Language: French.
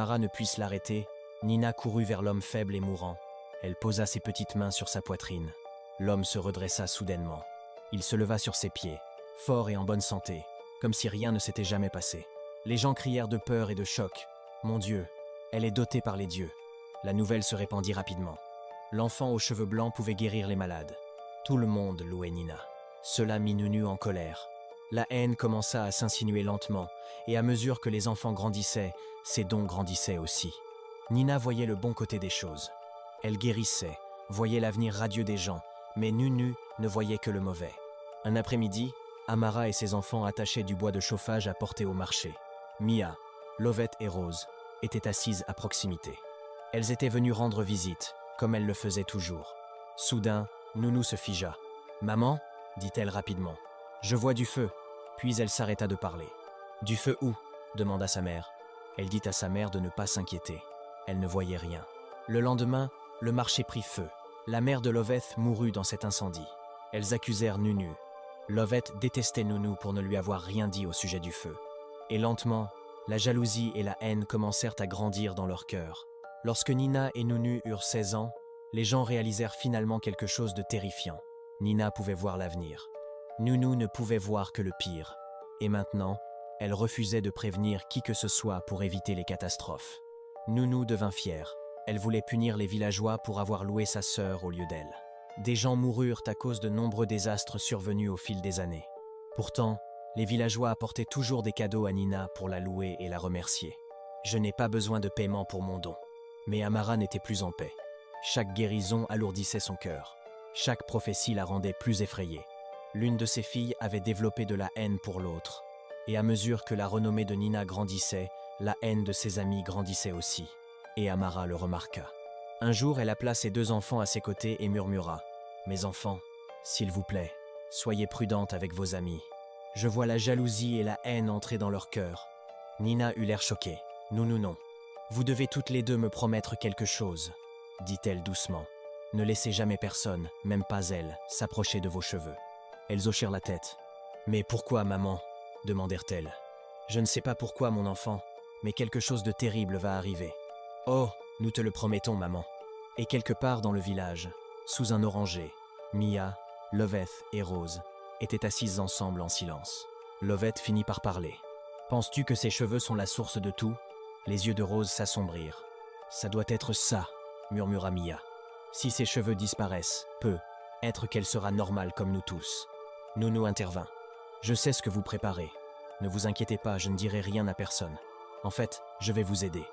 Amara ne puisse l'arrêter, Nina courut vers l'homme faible et mourant. Elle posa ses petites mains sur sa poitrine. L'homme se redressa soudainement. Il se leva sur ses pieds, fort et en bonne santé, comme si rien ne s'était jamais passé. Les gens crièrent de peur et de choc. « Mon Dieu, elle est dotée par les dieux !» La nouvelle se répandit rapidement. L'enfant aux cheveux blancs pouvait guérir les malades. Tout le monde louait Nina. Cela mit Nunu en colère. La haine commença à s'insinuer lentement, et à mesure que les enfants grandissaient, ses dons grandissaient aussi. Nina voyait le bon côté des choses. Elle guérissait, voyait l'avenir radieux des gens, mais Nunu ne voyait que le mauvais. Un après-midi, Amara et ses enfants attachaient du bois de chauffage à porter au marché. Mia, Lovette et Rose étaient assises à proximité. Elles étaient venues rendre visite, comme elles le faisaient toujours. Soudain, Nounou se figea. « Maman ?» dit-elle rapidement. « Je vois du feu. » Puis elle s'arrêta de parler. « Du feu où ?» demanda sa mère. Elle dit à sa mère de ne pas s'inquiéter. Elle ne voyait rien. Le lendemain, le marché prit feu. La mère de Loveth mourut dans cet incendie. Elles accusèrent Nunu. Loveth détestait Nounou pour ne lui avoir rien dit au sujet du feu. Et lentement, la jalousie et la haine commencèrent à grandir dans leur cœur. Lorsque Nina et Nunu eurent 16 ans, les gens réalisèrent finalement quelque chose de terrifiant. Nina pouvait voir l'avenir. Nunu ne pouvait voir que le pire. Et maintenant, elle refusait de prévenir qui que ce soit pour éviter les catastrophes. Nunu devint fière. Elle voulait punir les villageois pour avoir loué sa sœur au lieu d'elle. Des gens moururent à cause de nombreux désastres survenus au fil des années. Pourtant, les villageois apportaient toujours des cadeaux à Nina pour la louer et la remercier. « Je n'ai pas besoin de paiement pour mon don. » Mais Amara n'était plus en paix. Chaque guérison alourdissait son cœur. Chaque prophétie la rendait plus effrayée. L'une de ses filles avait développé de la haine pour l'autre. Et à mesure que la renommée de Nina grandissait, la haine de ses amis grandissait aussi. Et Amara le remarqua. Un jour, elle appela ses 2 enfants à ses côtés et murmura « Mes enfants, s'il vous plaît, soyez prudentes avec vos amis. Je vois la jalousie et la haine entrer dans leur cœur. » Nina eut l'air choquée. « Non. Vous devez toutes les 2 me promettre quelque chose, » dit-elle doucement. « Ne laissez jamais personne, même pas elle, s'approcher de vos cheveux. » Elles hochèrent la tête. « Mais pourquoi, maman ?» demandèrent-elles. « Je ne sais pas pourquoi, mon enfant, mais quelque chose de terrible va arriver. »« Oh, nous te le promettons, maman. » Et quelque part dans le village, sous un oranger, Mia, Loveth et Rose étaient assises ensemble en silence. Loveth finit par parler. « Penses-tu que ces cheveux sont la source de tout ?» Les yeux de Rose s'assombrirent. « Ça doit être ça, » murmura Mia. « Si ses cheveux disparaissent, peut être qu'elle sera normale comme nous tous. » Nounou intervint. « Je sais ce que vous préparez. Ne vous inquiétez pas, je ne dirai rien à personne. En fait, je vais vous aider.